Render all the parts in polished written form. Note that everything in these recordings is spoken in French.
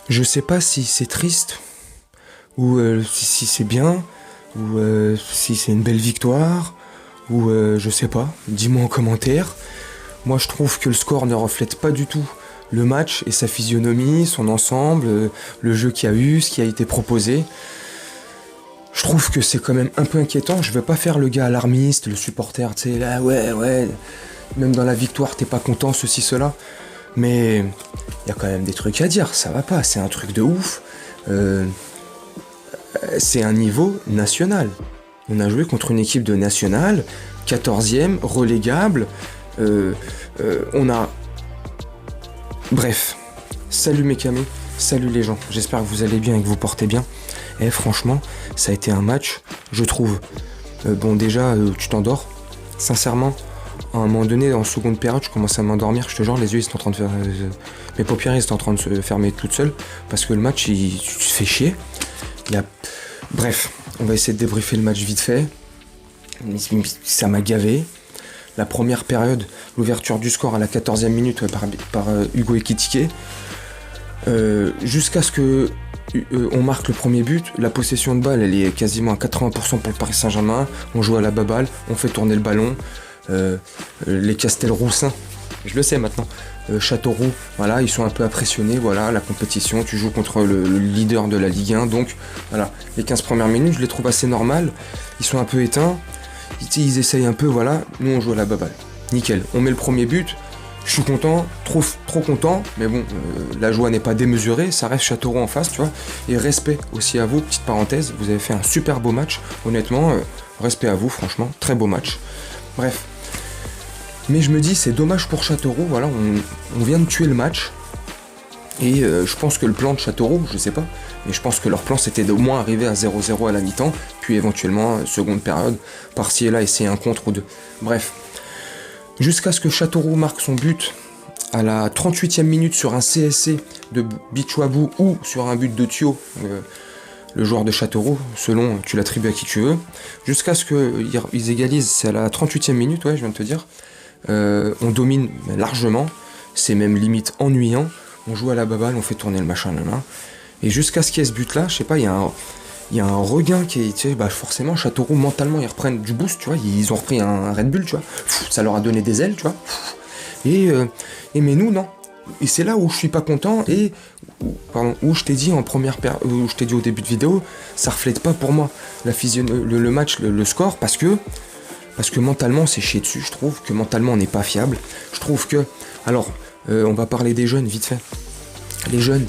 Je sais pas si c'est triste, ou si c'est bien, ou si c'est une belle victoire, ou je sais pas, dis-moi en commentaire. Moi je trouve que le score ne reflète pas du tout le match et sa physionomie, son ensemble, le jeu qu'il y a eu, ce qui a été proposé. Je trouve que c'est quand même un peu inquiétant. Je veux pas faire le gars alarmiste, le supporter, tu sais, là ouais, même dans la victoire t'es pas content, ceci, cela. Mais il y a quand même des trucs à dire, ça va pas, c'est un truc de ouf. C'est un niveau national. On a joué contre une équipe de nationale, 14e, relégable. On a... Bref, salut mes camés, salut les gens. J'espère que vous allez bien et que vous portez bien. Et franchement, ça a été un match, je trouve. Bon déjà, tu t'endors. Sincèrement, à un moment donné, en seconde période, je commence à m'endormir. Je te jure, les yeux ils sont en train de faire... mes paupières ils sont en train de se fermer toutes seules. Parce que le match, tu te fais chier. Bref, on va essayer de débriefer le match vite fait. Ça m'a gavé. La première période, l'ouverture du score à la 14e minute par Hugo Ekitike. Jusqu'à ce que on marque le premier but, la possession de balle elle est quasiment à 80% pour le Paris Saint-Germain. On joue à la baballe, on fait tourner le ballon. Les Castelroussins, je le sais maintenant, Châteauroux, voilà, ils sont un peu impressionnés, voilà, la compétition, tu joues contre le leader de la Ligue 1, donc voilà, les 15 premières minutes, je les trouve assez normales, ils sont un peu éteints, ils essayent un peu, voilà, nous on joue à la baballe, nickel, on met le premier but, je suis content, trop content, mais bon, la joie n'est pas démesurée, ça reste Châteauroux en face, tu vois, et respect aussi à vous, petite parenthèse, vous avez fait un super beau match, honnêtement, respect à vous, franchement, très beau match, bref. Mais je me dis, c'est dommage pour Châteauroux, voilà, on vient de tuer le match. Et je pense que le plan de Châteauroux, je sais pas, mais je pense que leur plan c'était d'au moins arriver à 0-0 à la mi-temps, puis éventuellement, seconde période, par-ci et là, essayer un contre ou deux. Bref. Jusqu'à ce que Châteauroux marque son but à la 38e minute sur un CSC de Bichouabou ou sur un but de Thio, le joueur de Châteauroux, selon tu l'attribues à qui tu veux. Jusqu'à ce qu'ils égalisent, c'est à la 38e minute, ouais, je viens de te dire. On domine largement, c'est même limite ennuyant, on joue à la baballe, on fait tourner le machin là. Et jusqu'à ce qu'il y ait ce but là, je sais pas, il y a un regain qui est, tu sais, bah forcément Châteauroux mentalement ils reprennent du boost, tu vois, ils ont repris un Red Bull, tu vois, ça leur a donné des ailes, tu vois, et mais nous non, et c'est là où je suis pas content, et où je t'ai dit où je t'ai dit au début de vidéo, ça reflète pas pour moi le match, le score, parce que mentalement c'est chié dessus, je trouve que mentalement on n'est pas fiable. Je trouve que... Alors, on va parler des jeunes vite fait. Les jeunes,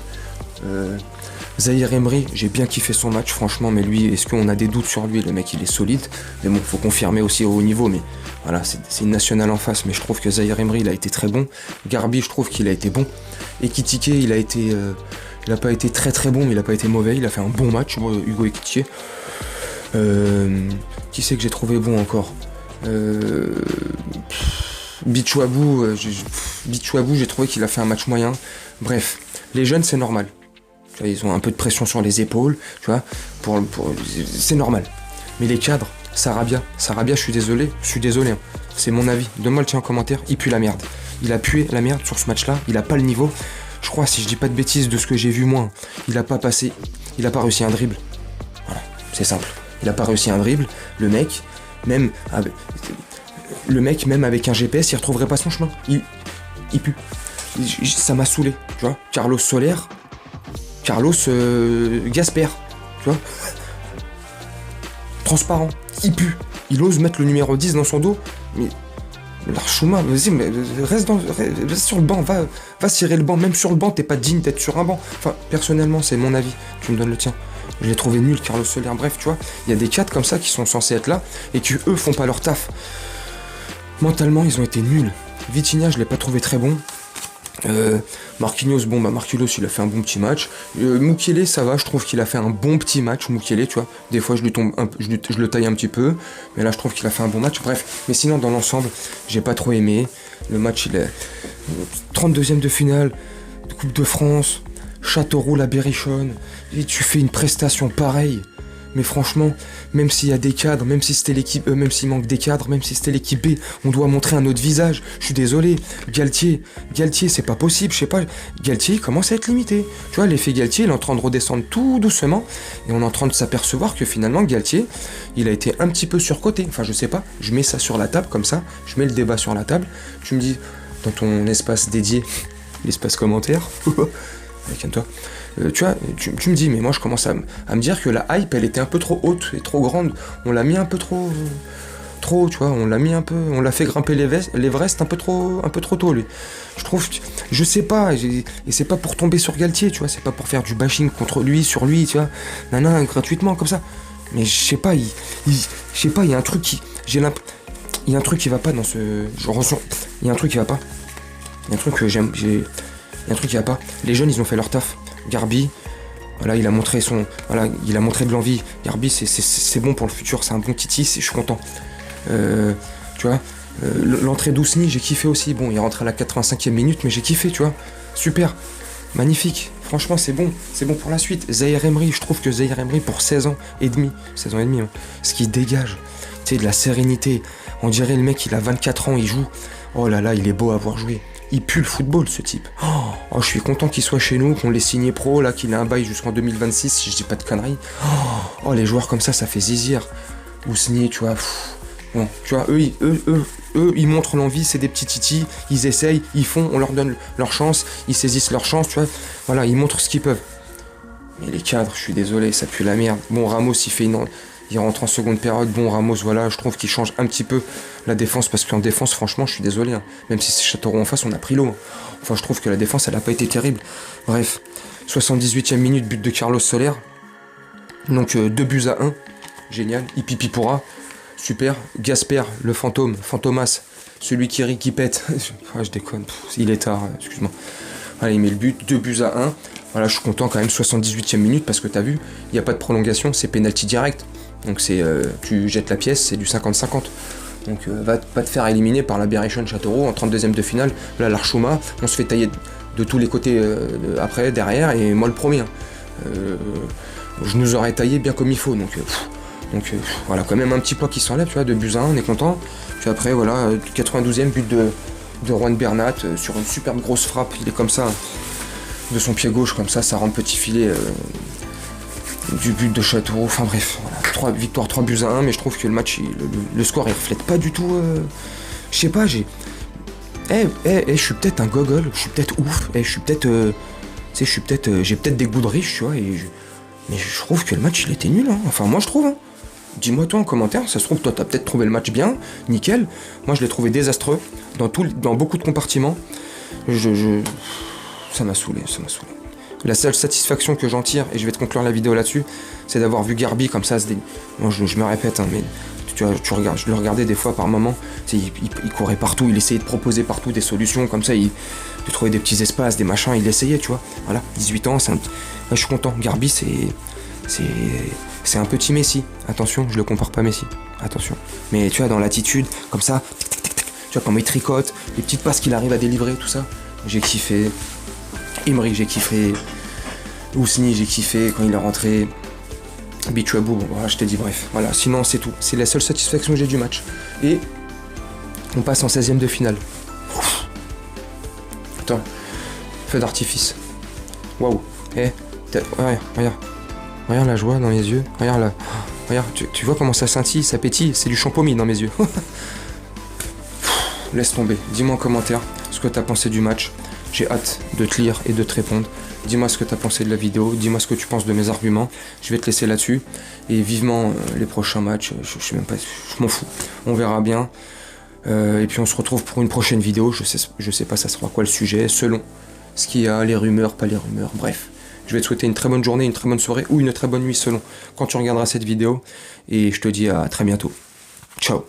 Zahir Emery, j'ai bien kiffé son match franchement, mais lui, est-ce qu'on a des doutes sur lui? Le mec il est solide, mais bon, faut confirmer aussi au haut niveau, mais voilà, c'est une nationale en face, mais je trouve que Zahir Emery il a été très bon. Garbi, je trouve qu'il a été bon. Ekitike, il a pas été très bon, mais il a pas été mauvais, il a fait un bon match, Hugo Ekitike. Qui c'est que j'ai trouvé bon encore? Bichouabou, j'ai trouvé qu'il a fait un match moyen. Bref, les jeunes c'est normal. Tu vois, ils ont un peu de pression sur les épaules, tu vois, c'est normal. Mais les cadres, Sarabia, je suis désolé, hein. C'est mon avis. Donne-moi le tien en commentaire, il pue la merde. Il a pué la merde sur ce match-là, il a pas le niveau. Je crois, si je dis pas de bêtises de ce que j'ai vu moi, il a pas réussi un dribble. Voilà, c'est simple. Il a pas réussi un dribble, le mec, même avec un GPS, il retrouverait pas son chemin. Il pue. Ça m'a saoulé, tu vois. Carlos Gasper, tu vois. Transparent, il pue. Il ose mettre le numéro 10 dans son dos, mais Larchouma, vas-y, mais reste sur le banc, va cirer le banc, même sur le banc, t'es pas digne d'être sur un banc. Enfin, personnellement, c'est mon avis, tu me donnes le tien. Je l'ai trouvé nul, Carlos Soler. Bref, tu vois, il y a des cadres comme ça qui sont censés être là et qui, eux, font pas leur taf. Mentalement, ils ont été nuls. Vitinha, je l'ai pas trouvé très bon. Marquinhos, Marquinhos, il a fait un bon petit match. Mukiele, ça va, je trouve qu'il a fait un bon petit match, Mukiele, tu vois. Des fois, je le taille un petit peu, mais là, je trouve qu'il a fait un bon match. Bref, mais sinon, dans l'ensemble, j'ai pas trop aimé. Le match, il est 32e de finale, Coupe de France, Châteauroux, la Berrichonne, et tu fais une prestation pareille. Mais franchement, même s'il y a des cadres, même si c'était l'équipe, même s'il manque des cadres, même si c'était l'équipe B, on doit montrer un autre visage. Je suis désolé. Galtier, c'est pas possible, je sais pas. Galtier il commence à être limité. Tu vois, l'effet Galtier, il est en train de redescendre tout doucement. Et on est en train de s'apercevoir que finalement, Galtier, il a été un petit peu surcoté. Enfin, je sais pas. Je mets ça sur la table comme ça. Je mets le débat sur la table. Tu me dis, dans ton espace dédié, l'espace commentaire, avec toi. Tu vois, tu me dis, mais moi je commence à me dire que la hype elle était un peu trop haute et trop grande. On l'a mis un peu trop, tu vois, on l'a fait grimper l'Everest un peu trop tôt lui. Je trouve, je sais pas, et c'est pas pour tomber sur Galtier, tu vois, c'est pas pour faire du bashing contre lui, sur lui, tu vois, gratuitement comme ça. Mais je sais pas, il y a un truc qui, il y a un truc qui va pas dans ce, il y a un truc qui va pas, il y a un truc que j'aime, il y a un truc qui va pas. Les jeunes ils ont fait leur taf. Garbi, voilà, il a montré de l'envie. Garbi, c'est bon pour le futur, c'est un bon titi, je suis content. Tu vois, l'entrée d'Ousni, j'ai kiffé aussi. Bon, il est rentré à la 85e minute, mais j'ai kiffé, tu vois. Super, magnifique. Franchement, c'est bon pour la suite. Zahir Emery, je trouve que Zahir Emery, pour 16 ans et demi, hein, ce qu'il dégage, tu sais, de la sérénité. On dirait le mec, il a 24 ans, il joue. Oh là là, il est beau à voir jouer. Il pue le football, ce type. Oh, je suis content qu'il soit chez nous, qu'on l'ait signé pro, là, qu'il ait un bail jusqu'en 2026, si je dis pas de conneries. Oh, les joueurs comme ça fait zizir. Ousni, tu vois. Bon, tu vois, eux, ils montrent l'envie, c'est des petits titis, ils essayent, ils font, on leur donne leur chance, ils saisissent leur chance, tu vois. Voilà, ils montrent ce qu'ils peuvent. Mais les cadres, je suis désolé, ça pue la merde. Bon, Ramos, il rentre en seconde période. Bon, Ramos, voilà, je trouve qu'il change un petit peu la défense, parce qu'en défense, franchement, je suis désolé. Hein. Même si c'est Châteauroux en face, on a pris l'eau. Hein. Enfin, je trouve que la défense, elle n'a pas été terrible. Bref, 78e minute, but de Carlos Soler. Donc, 2-1. Génial. Ipipipora. Super. Gasper, le fantôme, Fantomas, celui qui rit, qui pète. Je déconne. Il est tard, excuse-moi. Allez, il met le but, 2-1. Voilà, je suis content quand même, 78e minute, parce que t'as vu, il n'y a pas de prolongation, c'est penalty direct. Donc tu jettes la pièce, c'est du 50-50. Donc va pas te faire éliminer par la Berrichonne Châteauroux en 32e de finale. Là, l'Archouma, on se fait tailler de tous les côtés après, derrière, et moi le premier. Je nous aurais taillé bien comme il faut. Donc voilà, quand même un petit poids qui s'enlève, tu vois, 2-1, on est content. Puis après, voilà, 92e but de Juan Bernat sur une superbe grosse frappe, il est comme ça, de son pied gauche, comme ça rentre petit filet du but de Châteauroux. Enfin bref, voilà, victoire 3-1, mais je trouve que le match, le score, il reflète pas du tout. Je sais pas, je suis peut-être un gogol, je suis peut-être ouf, je suis peut-être. J'ai peut-être des goûts de riche, tu vois, mais je trouve que le match, il était nul, hein. Enfin, moi, je trouve, hein. Dis-moi toi en commentaire, ça se trouve, toi, t'as peut-être trouvé le match bien, nickel. Moi, je l'ai trouvé désastreux, dans beaucoup de compartiments. Ça m'a saoulé. La seule satisfaction que j'en tire, et je vais te conclure la vidéo là-dessus, c'est d'avoir vu Garbi comme ça. Moi, je me répète, hein, mais tu regardes, je le regardais des fois par moment. Il courait partout, il essayait de proposer partout des solutions, comme ça, il trouvait des petits espaces, des machins, il essayait, tu vois. Voilà, 18 ans, je suis content. Garbi, c'est un petit Messi. Attention, je le compare pas à Messi. Attention. Mais tu vois, dans l'attitude, comme ça, tu vois, comment il tricote, les petites passes qu'il arrive à délivrer, tout ça. J'ai kiffé. Emery, j'ai kiffé. Ousni, j'ai kiffé quand il est rentré. Bichouabou, voilà, je t'ai dit, bref. Voilà, sinon, c'est tout. C'est la seule satisfaction que j'ai du match. Et on passe en 16e de finale. Attends. Feu d'artifice. Waouh. Ouais, regarde. Regarde la joie dans mes yeux. Regarde là. Regarde, tu vois comment ça scintille, ça pétille. C'est du champomis dans mes yeux. Laisse tomber. Dis-moi en commentaire ce que t'as pensé du match. J'ai hâte de te lire et de te répondre. Dis-moi ce que t'as pensé de la vidéo. Dis-moi ce que tu penses de mes arguments. Je vais te laisser là-dessus. Et vivement les prochains matchs. Je sais même pas. Je m'en fous. On verra bien. Et puis on se retrouve pour une prochaine vidéo. Je sais pas ça sera quoi le sujet. Selon ce qu'il y a, les rumeurs, pas les rumeurs. Bref. Je vais te souhaiter une très bonne journée, une très bonne soirée ou une très bonne nuit selon quand tu regarderas cette vidéo. Et je te dis à très bientôt. Ciao.